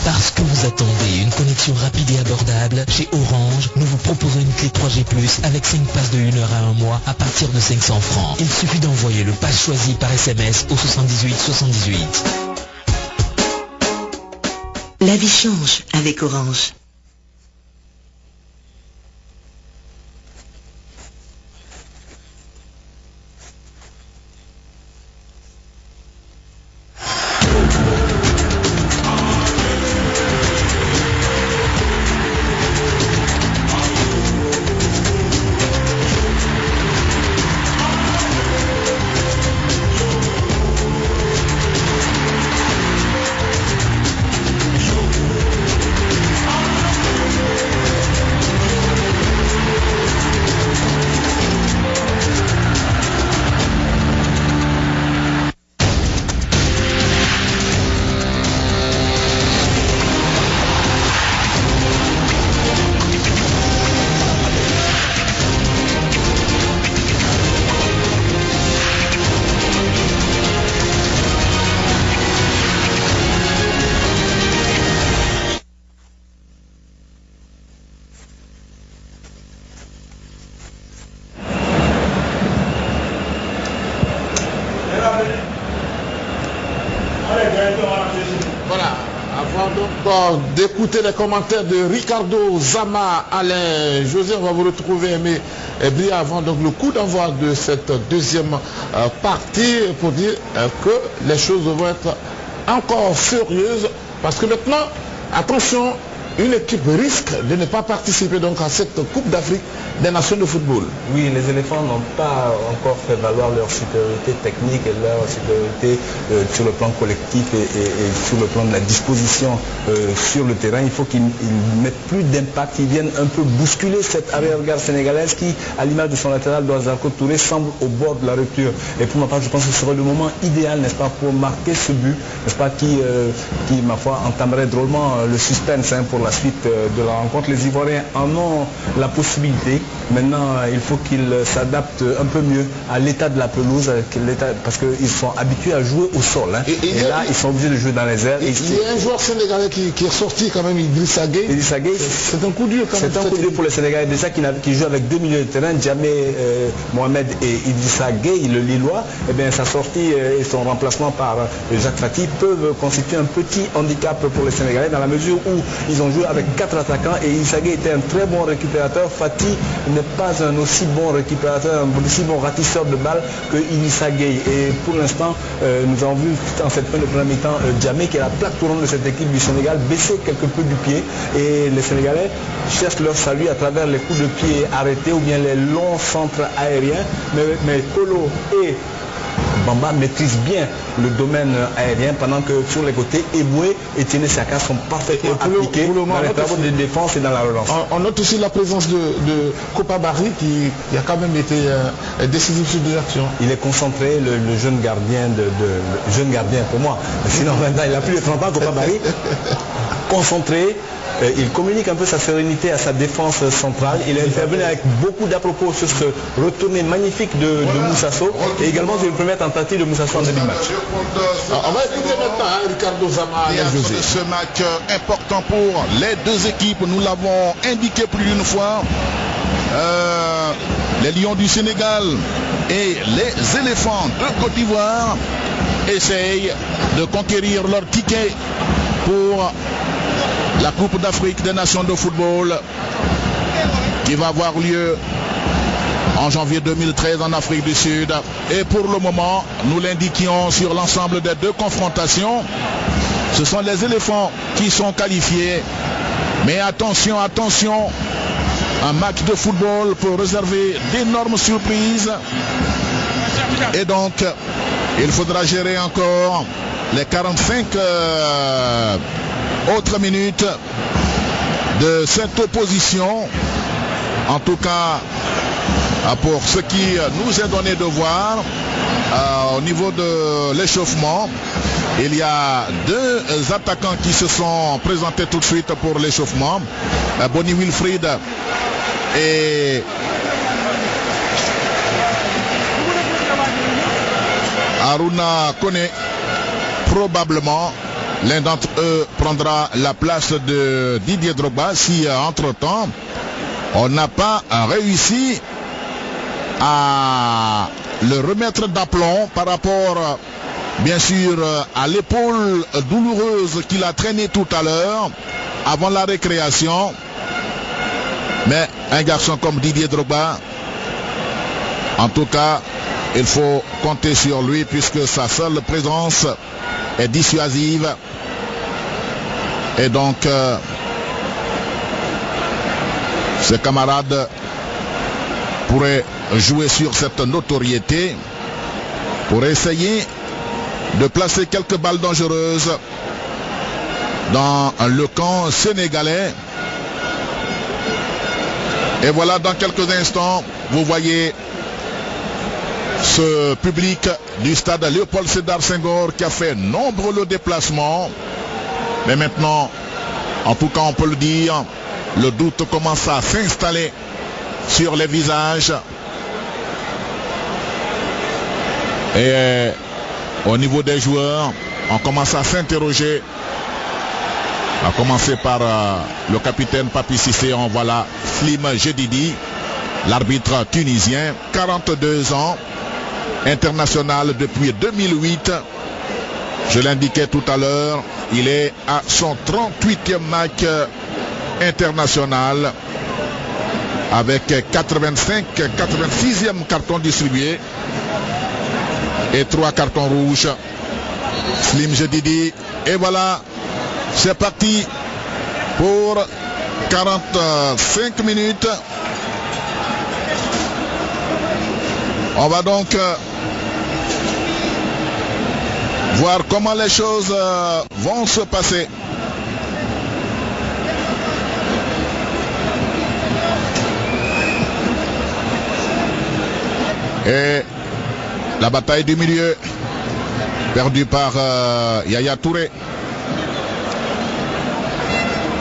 Parce que vous attendez une connexion rapide et abordable, chez Orange, nous vous proposons une clé 3G+, avec 5 passes de 1 heure à 1 mois à partir de 500 francs. Il suffit d'envoyer le pass choisi par SMS au 78 78. La vie change avec Orange. Voilà, avant donc d'écouter les commentaires de Ricardo, Zama, Alain, José, on va vous retrouver bien avant donc le coup d'envoi de cette deuxième partie pour dire que les choses vont être encore furieuses parce que maintenant, attention, une équipe risque de ne pas participer donc à cette Coupe d'Afrique des Nations de football. Oui, les éléphants n'ont pas encore fait valoir leur supériorité technique et leur supériorité sur le plan collectif et sur le plan de la disposition sur le terrain. Il faut qu'ils mettent plus d'impact, ils viennent un peu bousculer cette arrière-garde sénégalaise qui, à l'image de son latéral, Zarko Touré, semble au bord de la rupture. Et pour ma part, je pense que ce serait le moment idéal, n'est-ce pas, pour marquer ce but, n'est-ce pas, qui, ma foi, entamerait drôlement le suspense pour la suite de la rencontre. Les Ivoiriens en ont la possibilité. Maintenant, il faut qu'ils s'adaptent un peu mieux à l'état de la pelouse, parce qu'ils sont habitués à jouer au sol. Et là, ils sont obligés de jouer dans les airs. Il y a un joueur sénégalais qui est sorti quand même, Idrissa Gueye. C'est un coup dur quand même. C'est un coup dur pour les Sénégalais déjà qui jouent avec deux milieux de terrain, Djamé Mohamed et Idrissa Gueye, le Lillois. Eh bien, sa sortie et son remplacement par Jacques Fati peuvent constituer un petit handicap pour les Sénégalais dans la mesure où ils ont joué avec 4 attaquants et Idrissa Gueye était un très bon récupérateur. Fati n'est pas un aussi bon récupérateur, un aussi bon ratisseur de balles que Idrissa Gueye. Et pour l'instant, nous avons vu en cette fin de premier mi-temps Djamé, qui est la plaque tournante de cette équipe du Sénégal, baisser quelque peu du pied. Et les Sénégalais cherchent leur salut à travers les coups de pied arrêtés ou bien les longs centres aériens. Mais Kolo et Bamba maîtrise bien le domaine aérien pendant que sur les côtés, Eboué et Tiene Saka sont parfaitement appliqués dans les travaux de défense et dans la relance. On note aussi la présence de Kopa Barry qui a quand même été décisif sur des actions. Il est concentré, le jeune gardien jeune gardien pour moi. Sinon maintenant il a plus de 30 ans, Kopa Barry. Concentré. Il communique un peu sa sérénité à sa défense centrale. Il est intervenu avec beaucoup d'à-propos sur ce retourné magnifique de Moussasso et également sur une première tentative de Moussasso en début de match. On va écouter maintenant Ricardo Zama et José. Ce match important pour les deux équipes, nous l'avons indiqué plus d'une fois. Les Lions du Sénégal et les éléphants de Côte d'Ivoire essayent de conquérir leur ticket pour la Coupe d'Afrique des Nations de football qui va avoir lieu en janvier 2013 en Afrique du Sud. Et pour le moment, nous l'indiquions sur l'ensemble des deux confrontations. Ce sont les éléphants qui sont qualifiés. Mais attention, attention, un match de football peut réserver d'énormes surprises. Et donc, il faudra gérer encore les 45 autres minutes de cette opposition. En tout cas, pour ce qui nous est donné de voir, au niveau de l'échauffement, il y a deux attaquants qui se sont présentés tout de suite pour l'échauffement. Bonnie Wilfried et Aruna Kone, probablement. l'un d'entre eux prendra la place de Didier Drogba si entre-temps on n'a pas réussi à le remettre d'aplomb par rapport bien sûr à l'épaule douloureuse qu'il a traînée tout à l'heure avant la récréation. Mais un garçon comme Didier Drogba, en tout cas, il faut compter sur lui puisque sa seule présence est dissuasive. Et donc, ses camarades pourraient jouer sur cette notoriété pour essayer de placer quelques balles dangereuses dans le camp sénégalais. Et voilà, dans quelques instants, vous voyez ce public du stade Léopold Sédar Senghor qui a fait nombreux déplacements. Mais maintenant, en tout cas on peut le dire, le doute commence à s'installer sur les visages. Et au niveau des joueurs, on commence à s'interroger. À commencer par le capitaine Papi Cissé, on voit là Slim Jedidi, l'arbitre tunisien, 42 ans, international depuis 2008. Je l'indiquais tout à l'heure, il est à son 38e match international avec 86e carton distribué et 3 cartons rouges. Slim Jedidi, et voilà, c'est parti pour 45 minutes. On va donc voir comment les choses vont se passer. Et la bataille du milieu perdue par Yaya Touré.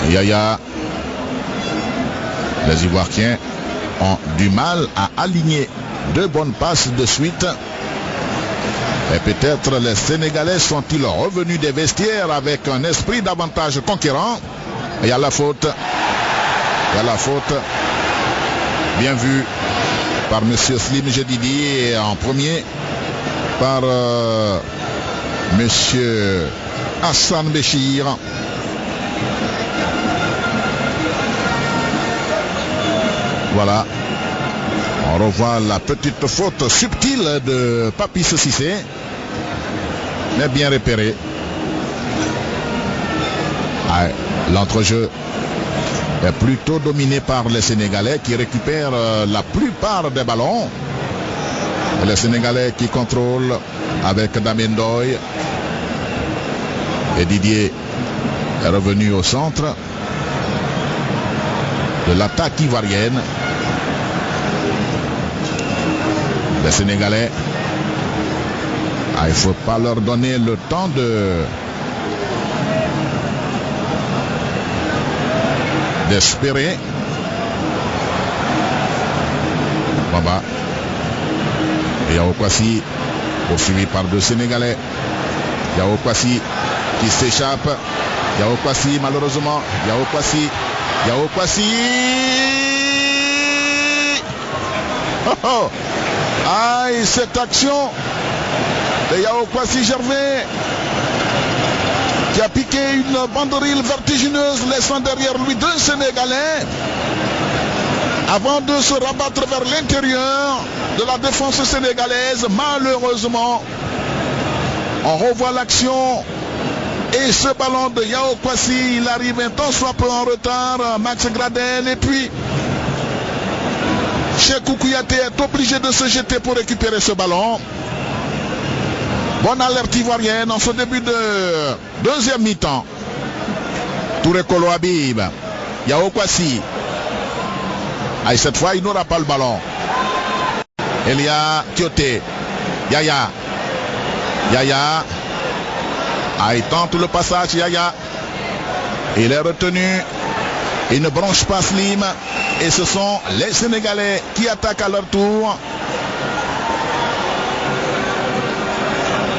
Yaya, les Ivoiriens ont du mal à aligner 2 bonnes passes de suite. Et peut-être les Sénégalais sont-ils revenus des vestiaires avec un esprit d'avantage conquérant. Il y a la faute. Il y a la faute. Bien vu par monsieur Slim Jedidi et en premier par monsieur Hassan Béchir. Voilà. On revoit la petite faute subtile de Papi Cissé. Mais bien repéré. L'entrejeu est plutôt dominé par les Sénégalais qui récupèrent la plupart des ballons. Et les Sénégalais qui contrôlent avec Damien Ndoye. Et Didier est revenu au centre de l'attaque ivoirienne. Les Sénégalais, il ne faut pas leur donner le temps d'espérer. Baba. Et Yao Kwasi, poursuivi par 2 Sénégalais. Yao Kwasi qui s'échappe. Yao Kwasi, malheureusement. Yao Kwasi. Yao Kwasi. Oh oh. Aïe, cette action de Yao Kwasi Gervais qui a piqué une banderille vertigineuse, laissant derrière lui 2 Sénégalais avant de se rabattre vers l'intérieur de la défense sénégalaise. Malheureusement, on revoit l'action et ce ballon de Yao Kwasi, il arrive un tant soit peu en retard. Max Gradel, et puis Cheikhou Kouyaté est obligé de se jeter pour récupérer ce ballon. Bonne alerte ivoirienne en ce début de deuxième mi-temps. Touré Kolo Habib. Yao Kwasi. Cette fois, il n'aura pas le ballon. Elia Tioté. Yaya. Yaya. Il tente le passage. Yaya. Il est retenu. Il ne branche pas Slim. Et ce sont les Sénégalais qui attaquent à leur tour.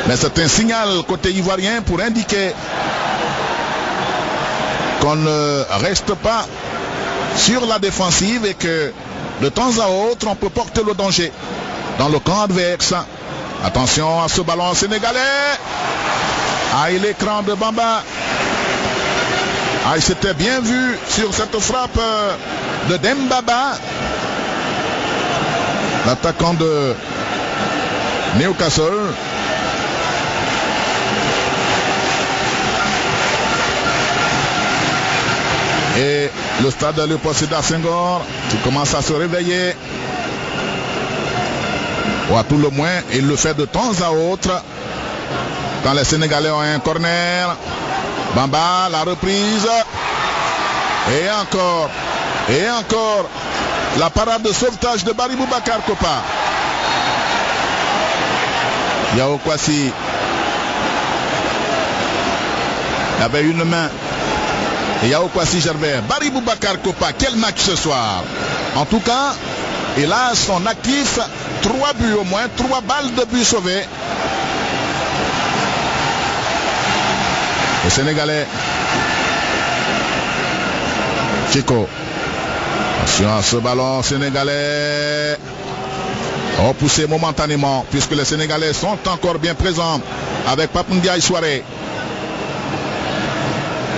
Mais c'est un signal côté ivoirien pour indiquer qu'on ne reste pas sur la défensive et que de temps à autre on peut porter le danger dans le camp adverse. Attention à ce ballon sénégalais. Aïe, l'écran de Bamba. Aïe, c'était bien vu sur cette frappe de Dembaba, l'attaquant de Newcastle. Et le stade Léopold Sédar Senghor qui commence à se réveiller. Ou à tout le moins, il le fait de temps à autre. Quand les Sénégalais ont un corner. Bamba, la reprise. Et encore. Et encore. La parade de sauvetage de Barry Boubacar Kopa. Yao Kwasi. Il y avait une main. Et Yao Kwasi Gervais. Barry Boubacar Kopa. Quel match ce soir. En tout cas, il a son actif. 3 buts au moins. 3 balles de but sauvées. Le Sénégalais. Chico. Attention à ce ballon sénégalais. Repoussé momentanément puisque les Sénégalais sont encore bien présents avec Pape Ndiaye Souaré.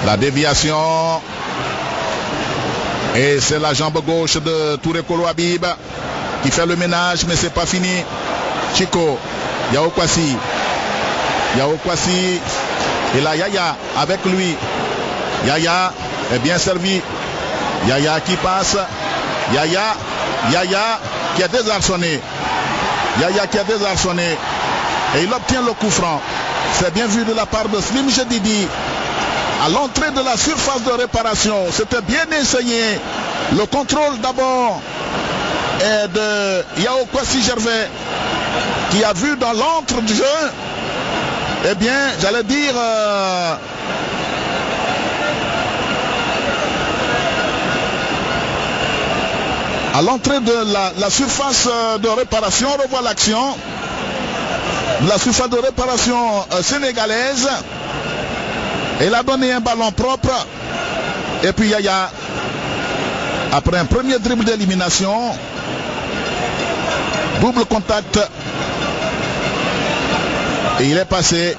La déviation. Et c'est la jambe gauche de Touré Kolo Habib qui fait le ménage, mais c'est pas fini. Chico. Yao Kwasi. Yao Kwasi. Et là Yaya avec lui. Yaya est bien servi. Yaya qui passe. Yaya qui a désarçonné. Yaya qui a désarçonné. Et il obtient le coup franc. C'est bien vu de la part de Slim Jedidi. À l'entrée de la surface de réparation. C'était bien essayé. Le contrôle d'abord est de Yao Kwasi Gervais qui a vu dans l'antre du jeu. Eh bien, j'allais dire à l'entrée de la surface de réparation, on revoit l'action. La surface de réparation sénégalaise. Il a donné un ballon propre. Et puis Yaya, après un premier dribble d'élimination, double contact. Et il est passé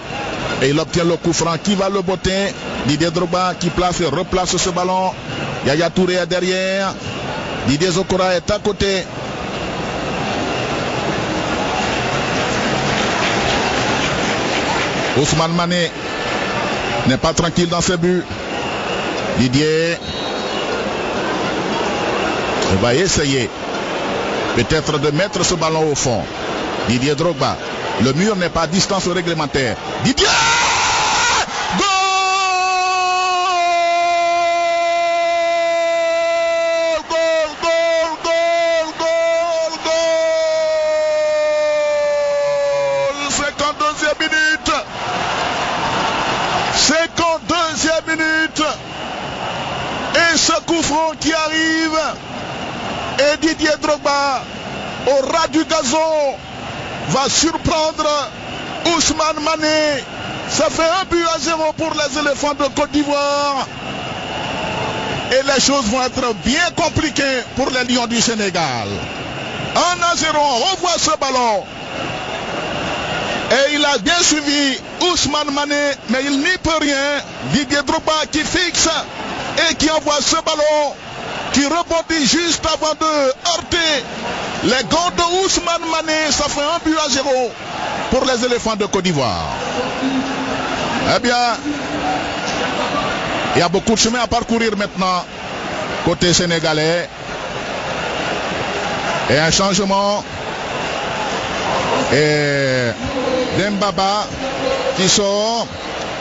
et il obtient le coup franc qui va le botter. Didier Drogba qui place et replace ce ballon. Yaya Touré est derrière. Didier Zokora est à côté. Ousmane Mané n'est pas tranquille dans ses buts. Didier va essayer peut-être de mettre ce ballon au fond. Didier Drogba. Le mur n'est pas à distance réglementaire. Didier! Goal! Goal! Goal! Goal! Goal! Goal! 52e minute. 52e minute. Et ce coup franc qui arrive. Et Didier Drogba au ras du gazon va surprendre Ousmane Mané. Ça fait 1-0 pour les éléphants de Côte d'Ivoire. Et les choses vont être bien compliquées pour les Lions du Sénégal. 1-0, on revoit ce ballon. Et il a bien suivi Ousmane Mané, mais il n'y peut rien. Didier Drogba qui fixe et qui envoie ce ballon qui rebondit juste avant de heurter les gants de Ousmane Mané. Ça fait 1-0 pour les éléphants de Côte d'Ivoire. Eh bien, il y a beaucoup de chemin à parcourir maintenant côté sénégalais. Et un changement. Et Dembaba qui sort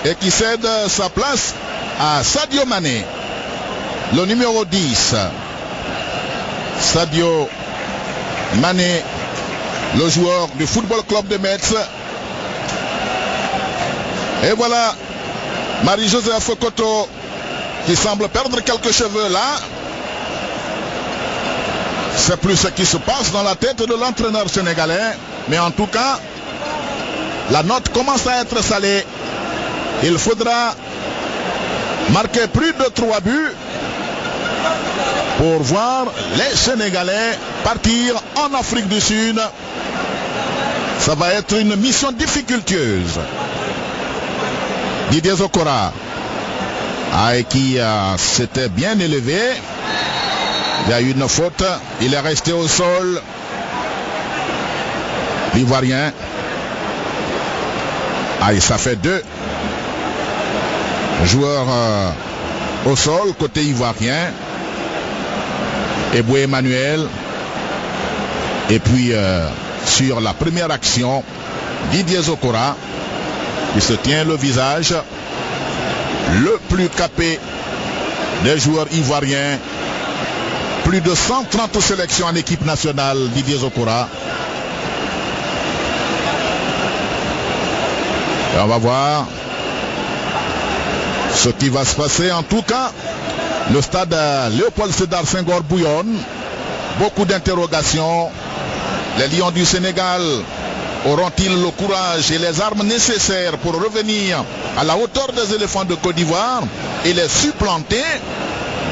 et qui cède sa place à Sadio Mané, le numéro 10. Sadio Mané, le joueur du Football Club de Metz. Et voilà Marie-Joseph Koto qui semble perdre quelques cheveux là. C'est plus ce qui se passe dans la tête de l'entraîneur sénégalais. Mais en tout cas, la note commence à être salée. Il faudra marquer plus de 3 buts pour voir les Sénégalais partir en Afrique du Sud. Ça va être une mission difficultueuse. Didier Zokora, qui s'était bien élevé. Il y a eu une faute. Il est resté au sol. L'Ivoirien. Ça fait 2 joueurs au sol côté ivoirien. Eboué Emmanuel. Et puis sur la première action, Didier Zokora qui se tient le visage, le plus capé des joueurs ivoiriens. Plus de 130 sélections en équipe nationale, Didier Zokora. Et on va voir ce qui va se passer. En tout cas, le stade Léopold Sédar Senghor bouillonne. Beaucoup d'interrogations. Les Lions du Sénégal auront-ils le courage et les armes nécessaires pour revenir à la hauteur des éléphants de Côte d'Ivoire et les supplanter?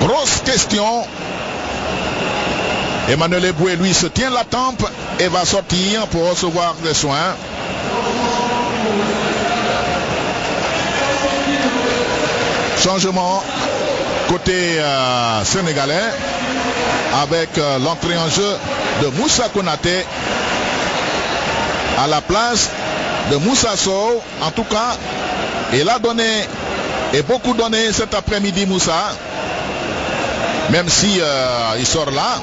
Grosse question. Emmanuel Eboué, lui, se tient la tempe et va sortir pour recevoir des soins. Changement côté sénégalais avec l'entrée en jeu de Moussa Konaté à la place de Moussa Sow. En tout cas, il a donné et beaucoup donné cet après-midi Moussa, même si il sort là.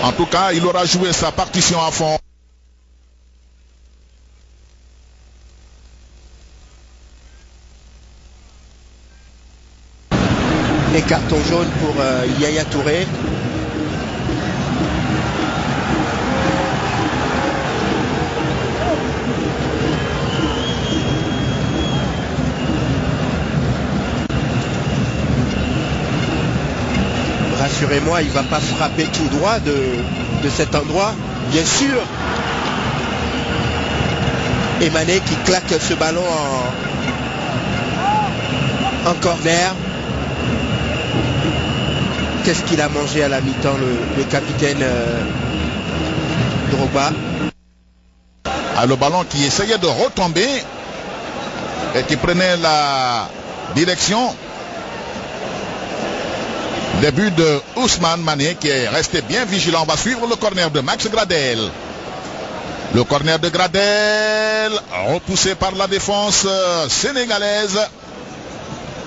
En tout cas, il aura joué sa partition à fond. Et carton jaune pour Yaya Touré. Rassurez-moi, il ne va pas frapper tout droit de cet endroit, bien sûr. Et Mané qui claque ce ballon en corner. Qu'est-ce qu'il a mangé à la mi-temps, le capitaine Drogba. Le ballon qui essayait de retomber et qui prenait la direction. Début de Ousmane Mané qui est resté bien vigilant. On va suivre le corner de Max Gradel. Le corner de Gradel repoussé par la défense sénégalaise.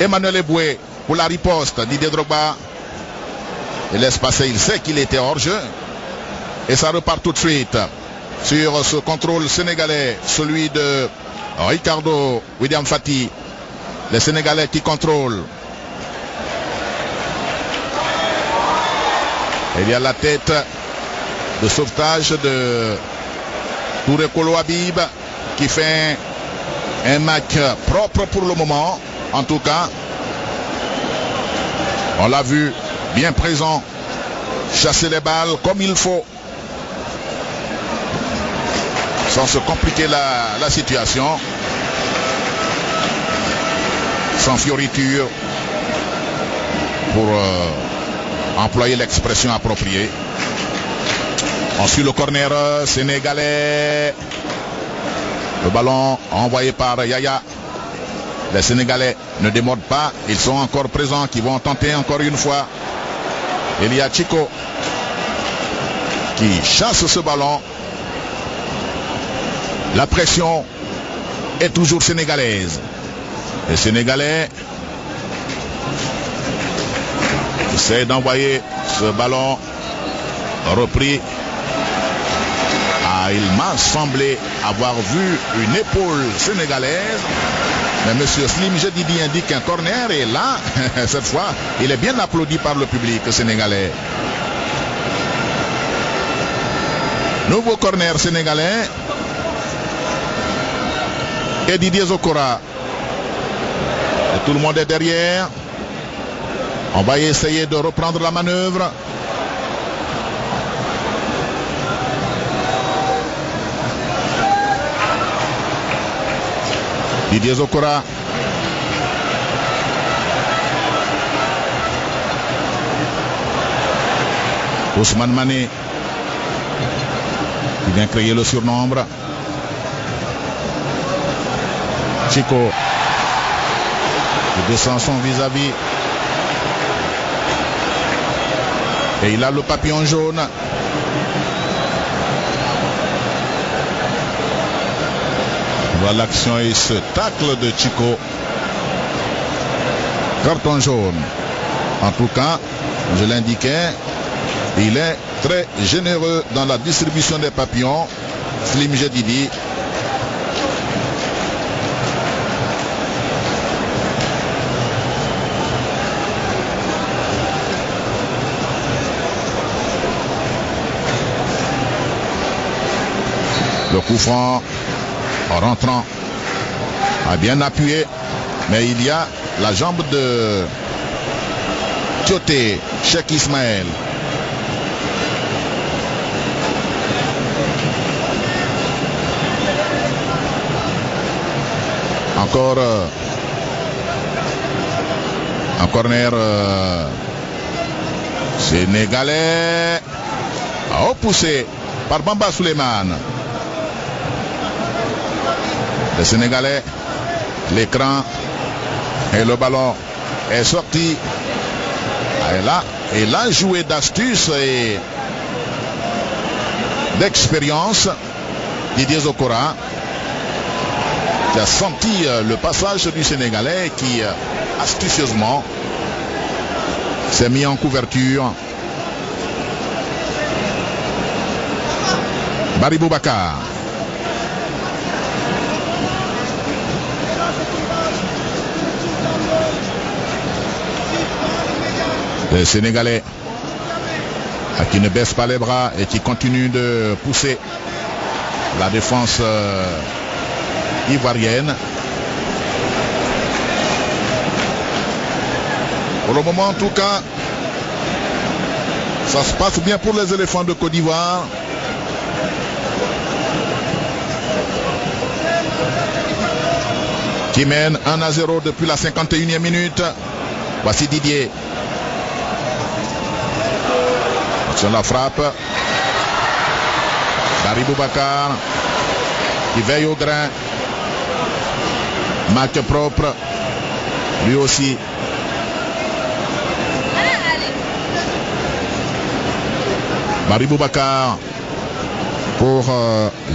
Emmanuel Eboué pour la riposte. Didier Drogba. Il laisse passer, il sait qu'il était hors jeu. Et ça repart tout de suite sur ce contrôle sénégalais, celui de Ricardo William Fati. Les Sénégalais qui contrôlent. Et il y a la tête de sauvetage de Touré Kolo Habib qui fait un match propre pour le moment. En tout cas, on l'a vu bien présent, chasser les balles comme il faut, sans se compliquer la situation, sans fioriture, pour employer l'expression appropriée. Ensuite le corner sénégalais, le ballon envoyé par Yaya. Les Sénégalais ne démordent pas, ils sont encore présents, qui vont tenter encore une fois. Il y a Chico qui chasse ce ballon. La pression est toujours sénégalaise. Les Sénégalais essaient d'envoyer ce ballon repris. Il m'a semblé avoir vu une épaule sénégalaise. Mais monsieur Slim Jedidi indique un corner et là, cette fois, il est bien applaudi par le public sénégalais. Nouveau corner sénégalais. Et Didier Zokora. Et tout le monde est derrière. On va essayer de reprendre la manœuvre. Didier Zokora. Ousmane Mané qui vient créer le surnombre. Chico qui descend son vis-à-vis. Et il a le papillon jaune. Voilà l'action et ce tacle de Chico. Carton jaune. En tout cas, je l'indiquais, il est très généreux dans la distribution des papillons. Slim Jedidi. Le coup franc en rentrant a bien appuyé, mais il y a la jambe de Tioté, Cheikh Ismaël. Encore un corner sénégalais, repoussé par Bamba Souleymane. Le Sénégalais, l'écran et le ballon est sorti. Et là joué d'astuce et d'expérience. Didier Zokora qui a senti le passage du Sénégalais qui astucieusement s'est mis en couverture. Barry Boubacar. Le Sénégalais qui ne baisse pas les bras et qui continue de pousser la défense ivoirienne. Pour le moment en tout cas, ça se passe bien pour les éléphants de Côte d'Ivoire. Qui mène 1-0 depuis la 51e minute. Voici Didier. Sur la frappe. Barry Boubacar qui veille au grain. Match propre. Lui aussi. Barry Boubacar pour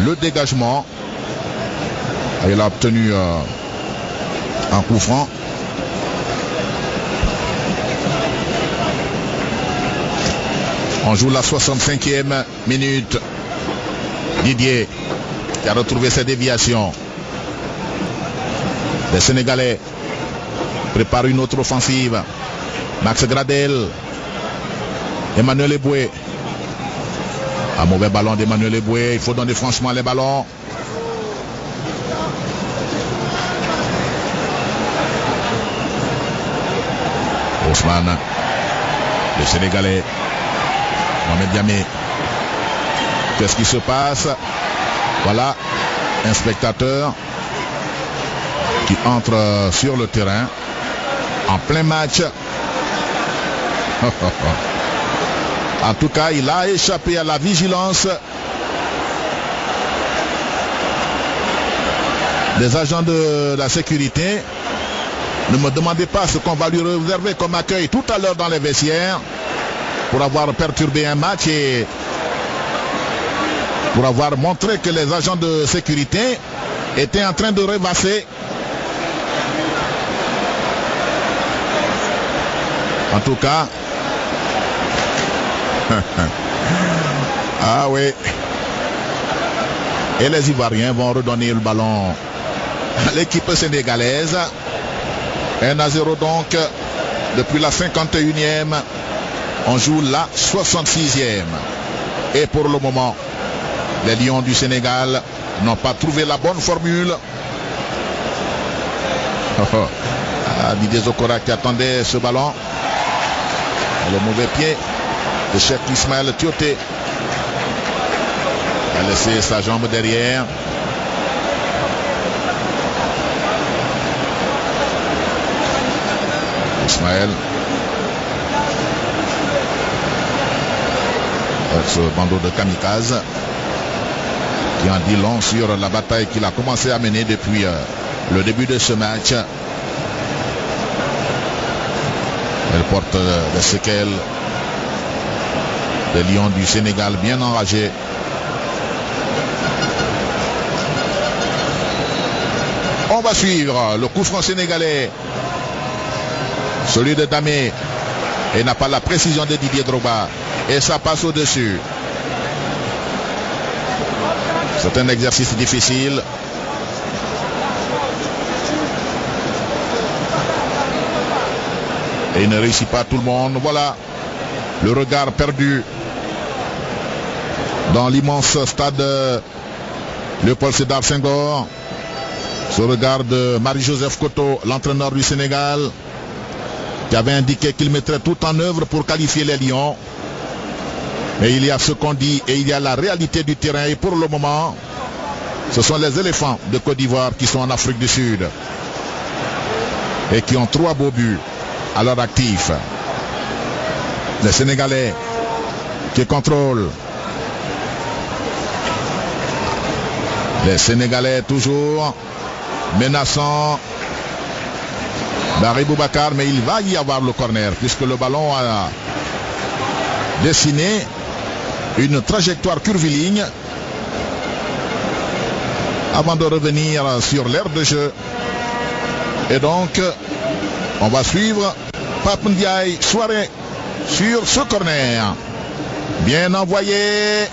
le dégagement. Il a obtenu un coup franc. On joue la 65e minute. Didier qui a retrouvé ses déviations. Les Sénégalais préparent une autre offensive. Max Gradel. Emmanuel Eboué. Un mauvais ballon d'Emmanuel Eboué. Il faut donner franchement les ballons. Ousmane. Les Sénégalais. Mohamed Diamé. Qu'est-ce qui se passe? Voilà un spectateur qui entre sur le terrain en plein match. En tout cas, il a échappé à la vigilance des agents de la sécurité. Ne me demandez pas ce qu'on va lui réserver comme accueil tout à l'heure dans les vestiaires pour avoir perturbé un match et pour avoir montré que les agents de sécurité étaient en train de rêvasser. En tout cas, ah oui. Et les Ivoiriens vont redonner le ballon à l'équipe sénégalaise. 1-0 donc depuis la 51e. On joue la 66e. Et pour le moment, les Lions du Sénégal n'ont pas trouvé la bonne formule. Didier Zokora qui attendait ce ballon. Le mauvais pied de Cheikh Ismaël Tioté. Il a laissé sa jambe derrière. Ismaël. ce bandeau de kamikaze qui en dit long sur la bataille qu'il a commencé à mener depuis le début de ce match. Elle porte des séquelles des Lions du Sénégal bien enragés. On va suivre le coup franc sénégalais, celui de Damé, et n'a pas la précision de Didier Drogba, et ça passe au-dessus. C'est un exercice difficile. Et il ne réussit pas tout le monde. Voilà le regard perdu dans l'immense stade Léopold Sédar Senghor. Ce regard de Marie-Joseph Koto, l'entraîneur du Sénégal, qui avait indiqué qu'il mettrait tout en œuvre pour qualifier les Lions. Mais il y a ce qu'on dit et il y a la réalité du terrain. Et pour le moment, ce sont les éléphants de Côte d'Ivoire qui sont en Afrique du Sud et qui ont 3 beaux buts à leur actif. Les Sénégalais qui contrôlent. Les Sénégalais toujours menaçants. Barry Boubacar, mais il va y avoir le corner puisque le ballon a dessiné une trajectoire curviligne avant de revenir sur l'aire de jeu. Et donc on va suivre Pape Ndiaye Souaré sur ce corner. Bien envoyé.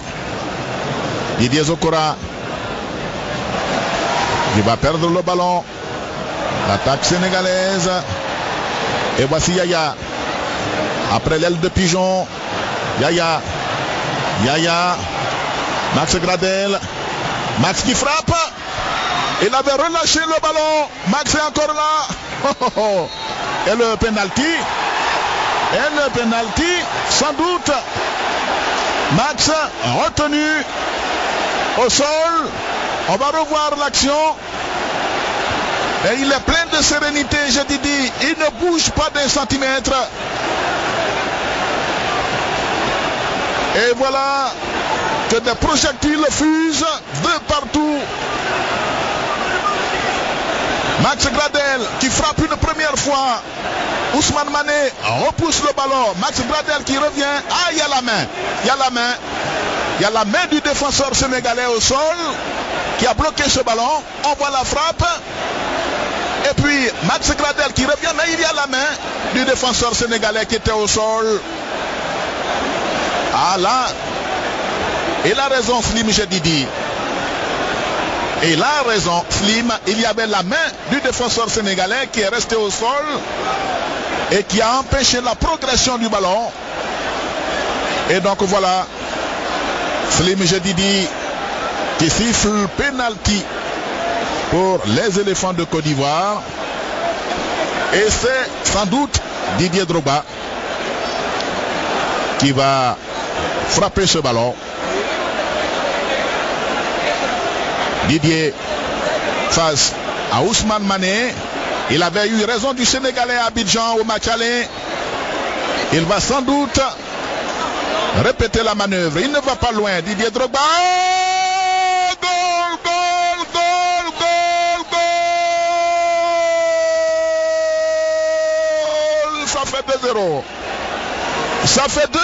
Didier Zokora qui va perdre le ballon. L'attaque sénégalaise. Et voici Yaya. Après l'aile de pigeon. Yaya. Max Gradel. Max qui frappe. Il avait relâché le ballon. Max est encore là. Et le penalty. Sans doute. Max retenu au sol. On va revoir l'action. Et il est plein de sérénité, je dis. Il ne bouge pas d'un centimètre. Et voilà que des projectiles fusent de partout. Max Gradel qui frappe une première fois. Ousmane Mané repousse le ballon. Max Gradel qui revient. Ah, il y a la main. Il y a la main du défenseur sénégalais au sol qui a bloqué ce ballon. On voit la frappe. Et puis Max Gradel qui revient. Mais il y a la main du défenseur sénégalais qui était au sol. Ah là, il a raison Slim Jedidi. Il a raison Slim, il y avait la main du défenseur sénégalais qui est resté au sol et qui a empêché la progression du ballon. Et donc voilà, Slim Jedidi qui siffle penalty pour les éléphants de Côte d'Ivoire. Et c'est sans doute Didier Drogba qui va frapper ce ballon. Didier face à Ousmane Mané. Il avait eu raison du Sénégalais à Abidjan au match aller. Il va sans doute répéter la manœuvre. Il ne va pas loin. Didier Drogba. Goal. Ça fait 2-0. Ça fait 2-0.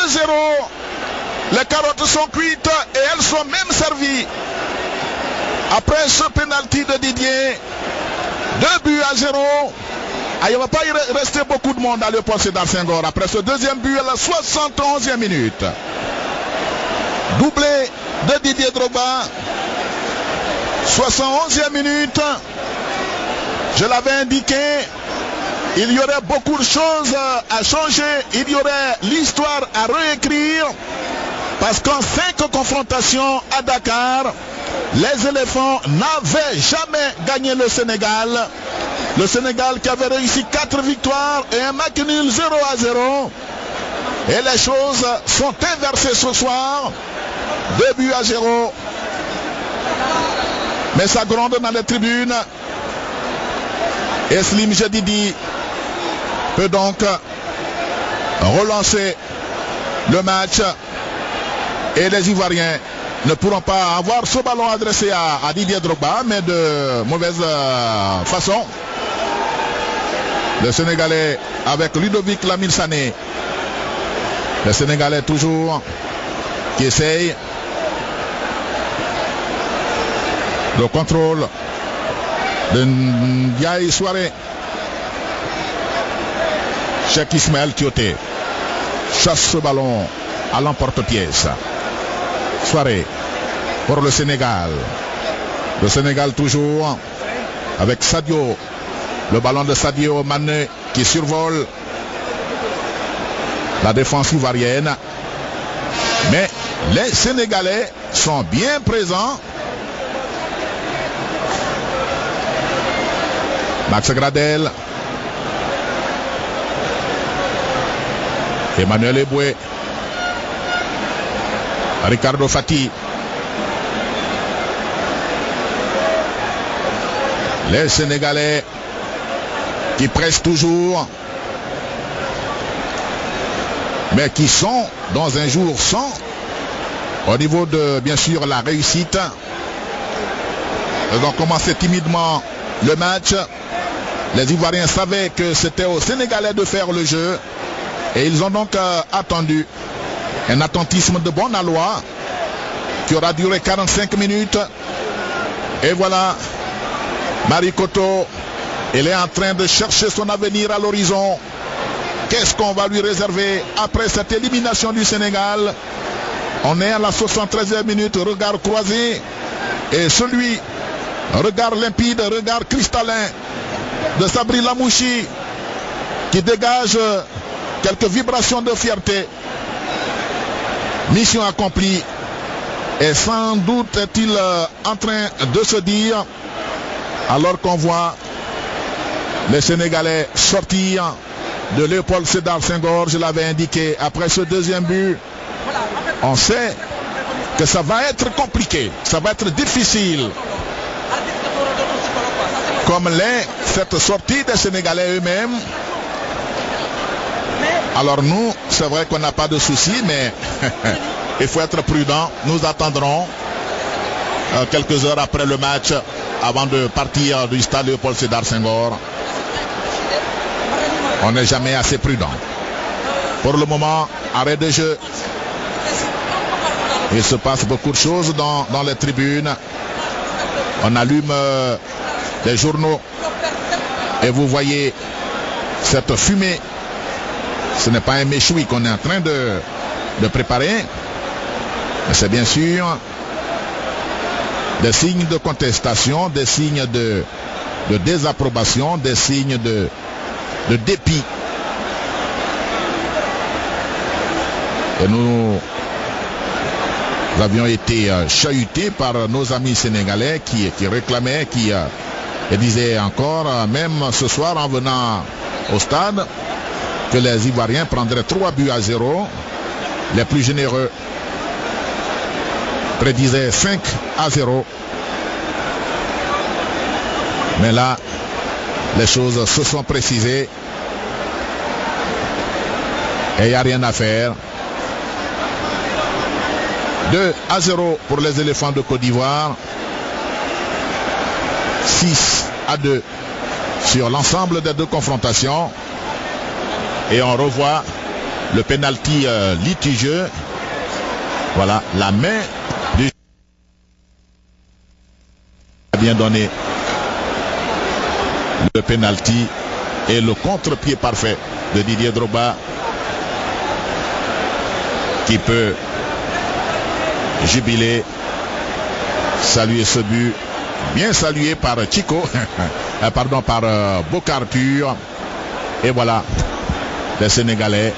Les carottes sont cuites et elles sont même servies. Après ce penalty de Didier, 2-0. Ah, il ne va pas y rester beaucoup de monde à Léopold Sédar Senghor. Après ce deuxième but à la 71e minute. Doublé de Didier Drogba. 71e minute. Je l'avais indiqué. Il y aurait beaucoup de choses à changer. Il y aurait l'histoire à réécrire. Parce qu'en 5 confrontations à Dakar, les éléphants n'avaient jamais gagné le Sénégal. Le Sénégal qui avait réussi 4 victoires et un match nul 0-0. Et les choses sont inversées ce soir. 2-0. Mais ça gronde dans les tribunes. Et Slim Jedidi peut donc relancer le match. Et les Ivoiriens ne pourront pas avoir ce ballon adressé à Didier Drogba, mais de mauvaise façon. Le Sénégalais avec Ludovic Lamine Sané. Le Sénégalais toujours qui essaye. Le contrôle de Ndiaye Souaré. Cheikh Ismaël Tioté chasse ce ballon à l'emporte-pièce. Souaré pour le Sénégal. Le Sénégal toujours avec Sadio. Le ballon de Sadio Mané qui survole la défense ivoirienne. Mais les Sénégalais sont bien présents. Max Gradel. Emmanuel Eboué. Ricardo Fati. Les Sénégalais qui pressent toujours, mais qui sont dans un jour sans au niveau de, bien sûr, la réussite. Ils ont commencé timidement le match. Les Ivoiriens savaient que c'était aux Sénégalais de faire le jeu et ils ont donc attendu un attentisme de bon aloi qui aura duré 45 minutes. Et voilà, Marie Koto, elle est en train de chercher son avenir à l'horizon. Qu'est-ce qu'on va lui réserver après cette élimination du Sénégal? On est à la 73e minute, regard croisé. Et celui, regard limpide, regard cristallin de Sabri Lamouchi qui dégage quelques vibrations de fierté. Mission accomplie. Et sans doute est-il en train de se dire, alors qu'on voit les Sénégalais sortir de Léopold Sédar Senghor, je l'avais indiqué, après ce deuxième but, on sait que ça va être compliqué, ça va être difficile. Comme cette sortie des Sénégalais eux-mêmes. Alors nous, c'est vrai qu'on n'a pas de soucis, mais il faut être prudent. Nous attendrons quelques heures après le match, avant de partir du stade Léopold Sédar Senghor. On n'est jamais assez prudent. Pour le moment, arrêt de jeu. Il se passe beaucoup de choses dans les tribunes. On allume les journaux et vous voyez cette fumée. Ce n'est pas un méchoui qu'on est en train de préparer. Mais c'est bien sûr des signes de contestation, des signes de désapprobation, des signes de dépit. Et nous avions été chahutés par nos amis sénégalais qui réclamaient, qui disaient encore, même ce soir en venant au stade, que les Ivoiriens prendraient 3-0. Les plus généreux prédisaient 5-0. Mais là, les choses se sont précisées et il n'y a rien à faire. 2-0 pour les éléphants de Côte d'Ivoire. 6-2 sur l'ensemble des deux confrontations. Et on revoit le penalty litigieux. Voilà, la main du a bien donné le penalty et le contre-pied parfait de Didier Drogba qui peut jubiler, saluer ce but, bien salué par Chico, pardon, par Bokar Pur. Et voilà, les Sénégalais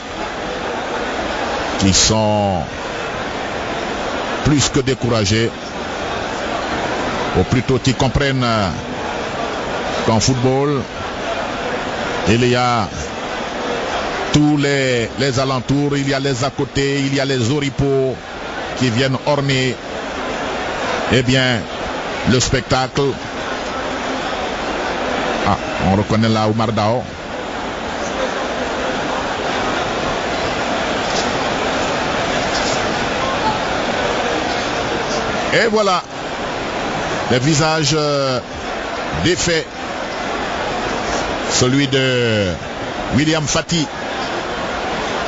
qui sont plus que découragés, ou plutôt qui comprennent qu'en football, il y a tous les alentours, il y a les à côté, il y a les oripeaux qui viennent orner, eh bien, le spectacle. Ah, on reconnaît là Oumar Dao. Et voilà, le visage défait, celui de William Fati,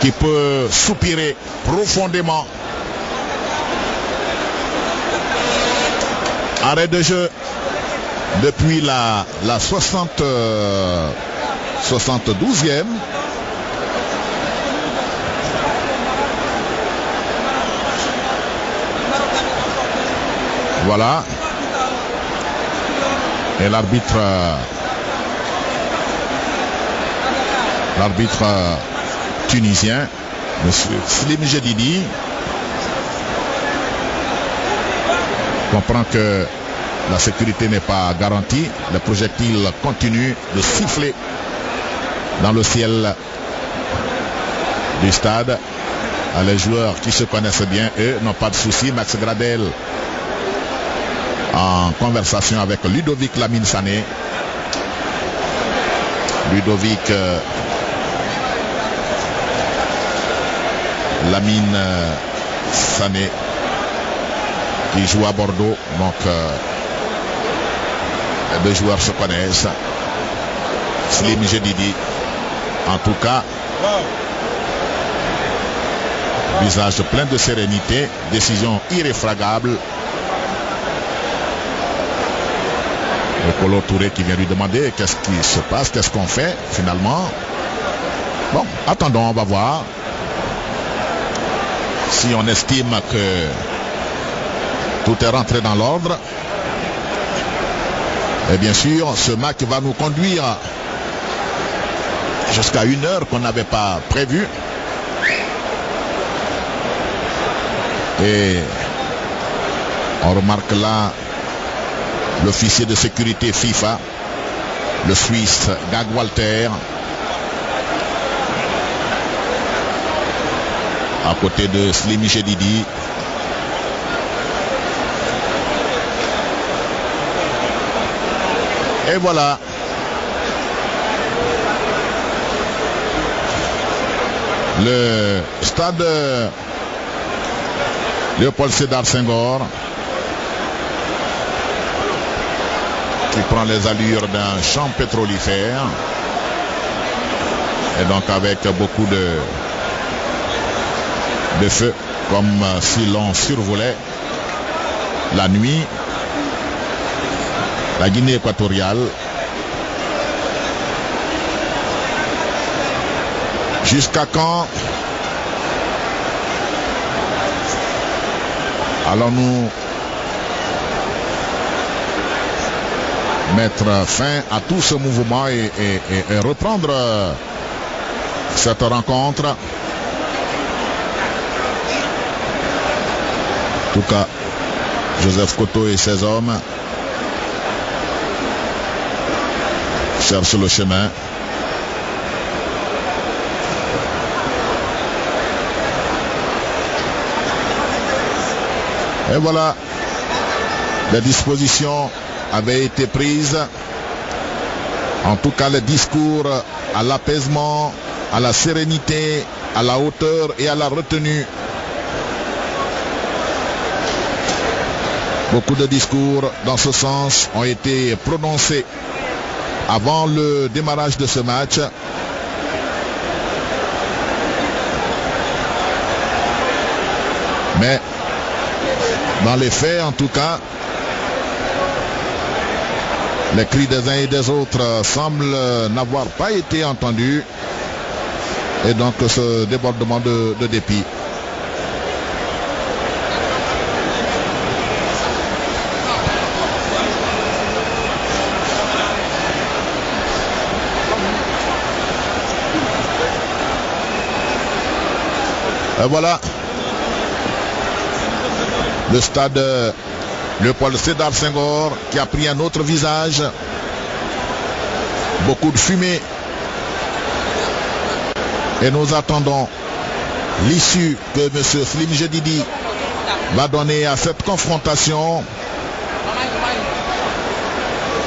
qui peut soupirer profondément. Arrêt de jeu depuis la 72e. Voilà. Et l'arbitre tunisien, monsieur Slim Jedidi, comprend que la sécurité n'est pas garantie. Les projectiles continuent de siffler dans le ciel du stade. Les joueurs qui se connaissent bien, eux, n'ont pas de soucis. Max Gradel en conversation avec Ludovic Lamine Sané. Ludovic Lamine Sané, qui joue à Bordeaux. Donc les deux joueurs se connaissent. Slim Jedidi, en tout cas, visage plein de sérénité, décision irréfragable. Le Kolo Touré qui vient lui demander qu'est-ce qui se passe, qu'est-ce qu'on fait finalement. Bon, attendons, on va voir. Si on estime que tout est rentré dans l'ordre, et bien sûr, ce match va nous conduire jusqu'à une heure qu'on n'avait pas prévue. Et on remarque là l'officier de sécurité FIFA, le Suisse Gag Walter, à côté de Slim Jedidi. Et voilà. Le stade Léopold Sédar Senghor, qui prend les allures d'un champ pétrolifère, et donc avec beaucoup de feu, comme si l'on survolait la nuit la Guinée équatoriale. Jusqu'à quand allons-nous mettre fin à tout ce mouvement et reprendre cette rencontre? En tout cas, Joseph Koto et ses hommes cherchent le chemin. Et voilà, les dispositions avaient été prises. En tout cas, le discours à l'apaisement, à la sérénité, à la hauteur et à la retenue. Beaucoup de discours dans ce sens ont été prononcés avant le démarrage de ce match. Mais dans les faits, en tout cas, les cris des uns et des autres semblent n'avoir pas été entendus. Et donc ce débordement de dépit. Et voilà. Le stade Léopold Sédar Senghor qui a pris un autre visage. Beaucoup de fumée. Et nous attendons l'issue que M. Slim Jedidi va donner à cette confrontation.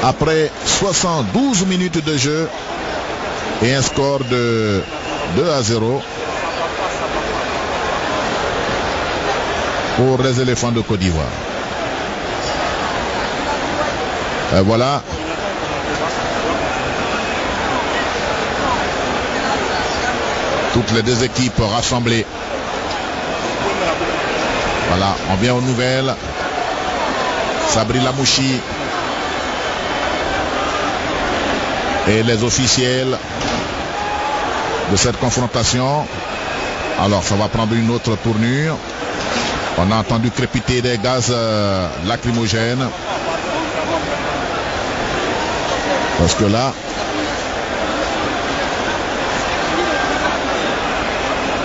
Après 72 minutes de jeu et un score de 2-0. Pour les éléphants de Côte d'Ivoire. Voilà. Toutes les deux équipes rassemblées. Voilà, on vient aux nouvelles. Sabri Lamouchi et les officiels de cette confrontation. Alors ça va prendre une autre tournure. On a entendu crépiter des gaz lacrymogènes. Parce que là,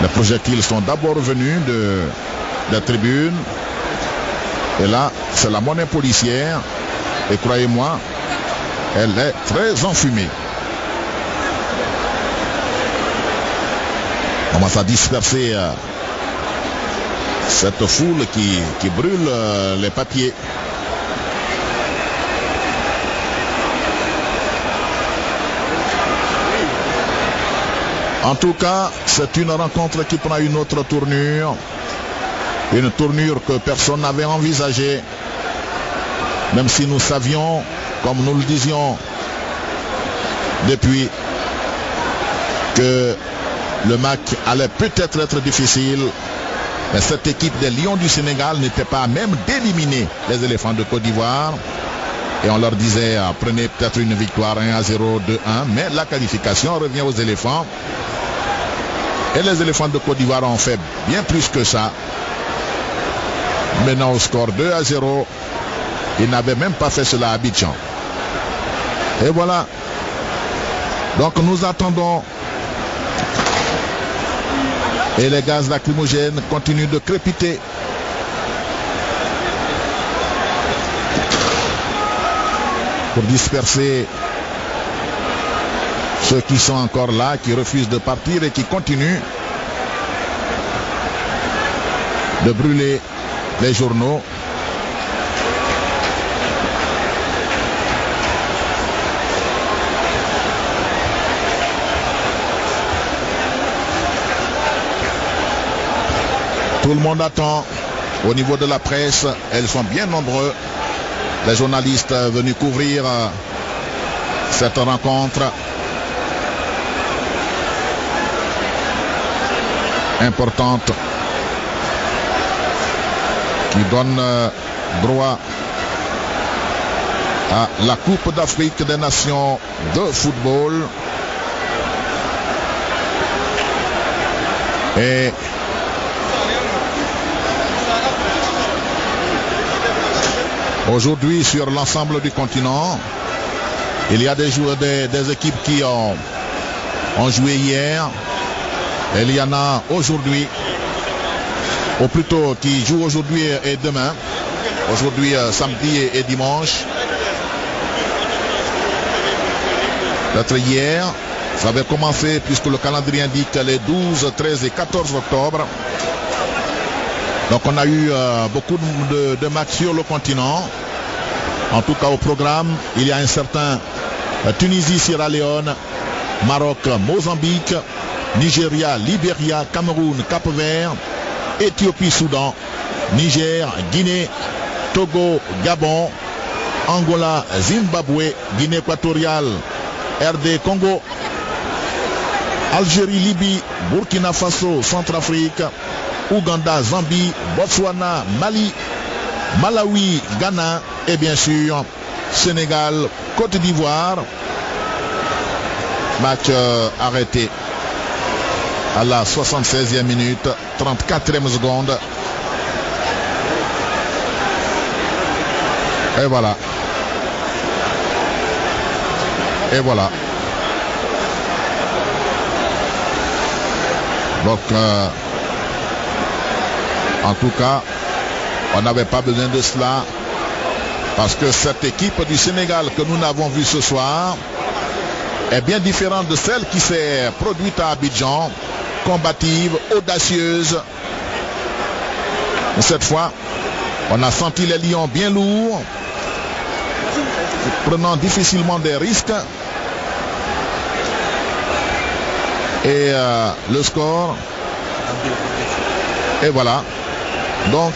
les projectiles sont d'abord venus de la tribune. Et là, c'est la monnaie policière. Et croyez-moi, elle est très enfumée. On commence à disperser cette foule qui brûle les papiers. En tout cas, c'est une rencontre qui prend une autre tournure. Une tournure que personne n'avait envisagée. Même si nous savions, comme nous le disions depuis, que le match allait peut-être être difficile. Mais cette équipe des Lions du Sénégal n'était pas même d'éliminer les éléphants de Côte d'Ivoire. Et on leur disait, prenez peut-être une victoire 1-0, 2-1. Mais la qualification revient aux éléphants. Et les éléphants de Côte d'Ivoire ont fait bien plus que ça. Maintenant au score 2-0. Ils n'avaient même pas fait cela à Abidjan. Et voilà. Donc nous attendons. Et les gaz lacrymogènes continuent de crépiter. Pour disperser ceux qui sont encore là, qui refusent de partir et qui continuent de brûler les journaux. Tout le monde attend. Au niveau de la presse, elles sont bien nombreux. Les journalistes venus couvrir cette rencontre importante qui donne droit à la Coupe d'Afrique des Nations de football. Et aujourd'hui, sur l'ensemble du continent, il y a des joueurs, des équipes qui ont joué hier. Et il y en a aujourd'hui, ou plutôt qui jouent aujourd'hui et demain. Aujourd'hui, samedi et dimanche. Peut-être hier, ça avait commencé puisque le calendrier indique les 12, 13 et 14 octobre. Donc on a eu beaucoup de matchs sur le continent. En tout cas au programme, il y a un certain Tunisie, Sierra Leone, Maroc, Mozambique, Nigeria, Libéria, Cameroun, Cap-Vert, Éthiopie, Soudan, Niger, Guinée, Togo, Gabon, Angola, Zimbabwe, Guinée équatoriale, RD, Congo, Algérie, Libye, Burkina Faso, Centrafrique, Ouganda, Zambie, Botswana, Mali, Malawi, Ghana et bien sûr Sénégal, Côte d'Ivoire. Match arrêté à la 76e minute, 34e seconde. Et voilà. Et voilà. Donc, en tout cas, on n'avait pas besoin de cela. Parce que cette équipe du Sénégal que nous n'avons vue ce soir est bien différente de celle qui s'est produite à Abidjan. Combative, audacieuse. Cette fois, on a senti les Lions bien lourds, prenant difficilement des risques. Et le score. Et voilà. Donc,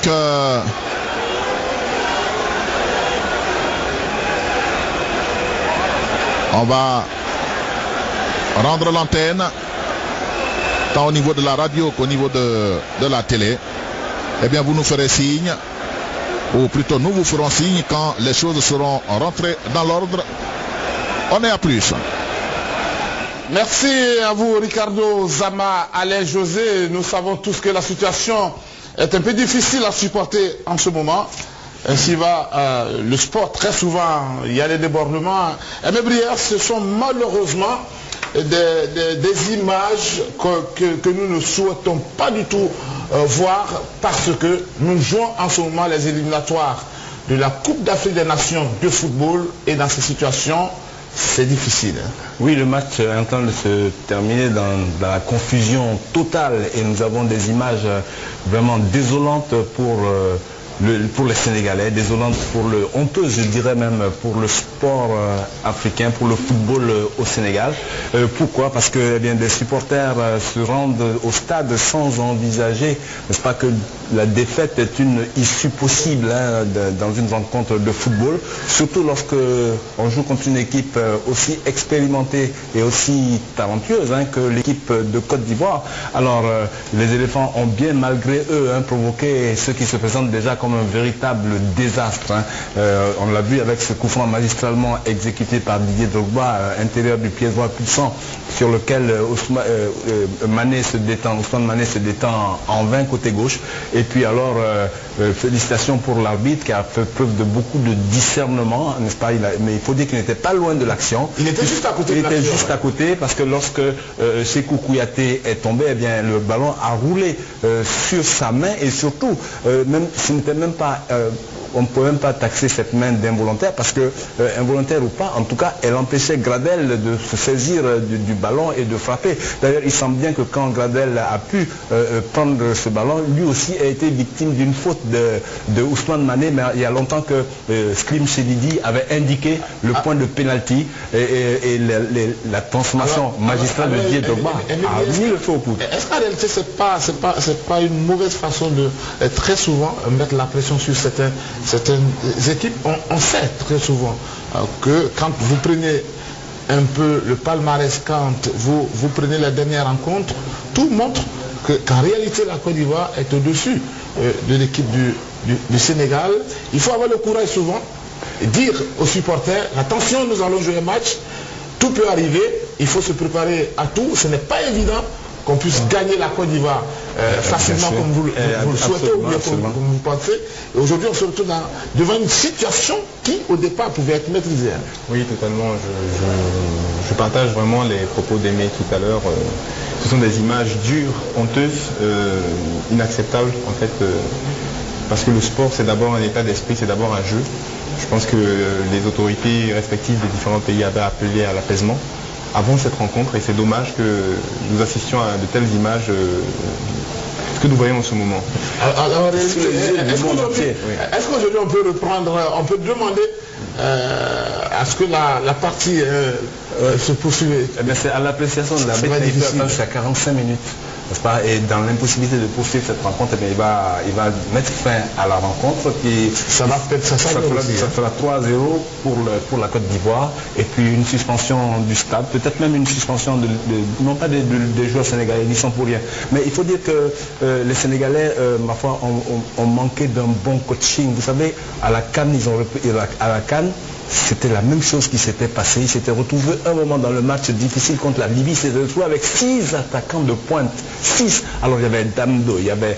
On va rendre l'antenne, tant au niveau de la radio qu'au niveau de la télé. Eh bien, vous nous ferez signe, ou plutôt nous vous ferons signe quand les choses seront rentrées dans l'ordre. On est à plus. Merci à vous, Ricardo, Zama, Alain, José. Nous savons tous que la situation est un peu difficile à supporter en ce moment. Ainsi va le sport. Très souvent, il y a des débordements. Mais Brière, ce sont malheureusement des images que nous ne souhaitons pas du tout voir, parce que nous jouons en ce moment les éliminatoires de la Coupe d'Afrique des Nations de football, et dans ces situations, c'est difficile. Oui, le match est en train de se terminer dans la confusion totale, et nous avons des images vraiment désolantes pour les Sénégalais, désolantes honteuses, je dirais même, pour le sport africain, pour le football au Sénégal. Pourquoi? Parce que des supporters se rendent au stade sans envisager, n'est-ce pas, que la défaite est une issue possible dans une rencontre de football, surtout lorsque on joue contre une équipe aussi expérimentée et aussi talentueuse que l'équipe de Côte d'Ivoire. Alors les éléphants ont bien, malgré eux, provoqué ce qui se présente déjà comme un véritable désastre. On l'a vu avec ce coup franc magistralement exécuté par Didier Drogba, intérieur du pied droit puissant, sur lequel Ousmane Mané se détend en 20 côté gauche. Et puis alors, félicitations pour l'arbitre qui a fait preuve de beaucoup de discernement, n'est-ce pas? Mais il faut dire qu'il n'était pas loin de l'action. Il était juste à côté. Il était juste à côté, parce que lorsque Sékou Kouyaté est tombé, le ballon a roulé sur sa main, et surtout, même ce n'était même pas... on ne peut même pas taxer cette main d'involontaire, parce que, involontaire ou pas, en tout cas, elle empêchait Gradel de se saisir du ballon et de frapper. D'ailleurs, il semble bien que quand Gradel a pu prendre ce ballon, lui aussi a été victime d'une faute de Ousmane Mané, mais il y a longtemps que Slim Chelidi avait indiqué le point de pénalty, et la transformation magistrale de Didier Drogba a mis le feu aux poudres. Est-ce qu'en réalité, c'est pas une mauvaise façon de très souvent mettre la pression sur certaines équipes? On sait très souvent que quand vous prenez un peu le palmarès, quand vous prenez la dernière rencontre, tout montre qu'en réalité la Côte d'Ivoire est au-dessus de l'équipe du Sénégal. Il faut avoir le courage souvent et dire aux supporters, attention, nous allons jouer un match, tout peut arriver, il faut se préparer à tout. Ce n'est pas évident qu'on puisse gagner la Côte d'Ivoire facilement comme vous le souhaitez, ou bien comme vous pensez. Et aujourd'hui, on se retrouve devant une situation qui, au départ, pouvait être maîtrisée. Oui, totalement. Je partage vraiment les propos d'Aimé tout à l'heure. Ce sont des images dures, honteuses, inacceptables, en fait, parce que le sport, c'est d'abord un état d'esprit, c'est d'abord un jeu. Je pense que les autorités respectives des différents pays avaient appelé à l'apaisement avant cette rencontre, et c'est dommage que nous assistions à de telles images que nous voyons en ce moment. Est-ce qu'aujourd'hui on peut reprendre, on peut demander à ce que la partie se poursuive? C'est à l'appréciation de la bête, il peut attendre jusqu'à 45 minutes. Et dans l'impossibilité de poursuivre cette rencontre, il va mettre fin à la rencontre. Ça fera 3-0 pour la Côte d'Ivoire, et puis une suspension du stade, peut-être même une suspension non pas des joueurs sénégalais, ils n'y sont pour rien. Mais il faut dire que les Sénégalais, ma foi, ont manqué d'un bon coaching. Vous savez, à la CAN, c'était la même chose qui s'était passé. Ils s'étaient retrouvés un moment dans le match difficile contre la Libye. Ils s'étaient retrouvés avec 6 attaquants de pointe. 6. Alors il y avait Damdo, il y avait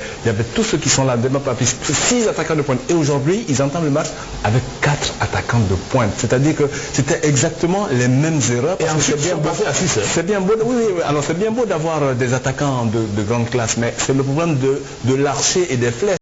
tous ceux qui sont là, 6 attaquants de pointe. Et aujourd'hui, ils entament le match avec 4 attaquants de pointe. C'est-à-dire que c'était exactement les mêmes erreurs. Et ensuite, c'est bien beau. Oui, alors c'est bien beau d'avoir des attaquants de grande classe, mais c'est le problème de l'archer et des flèches.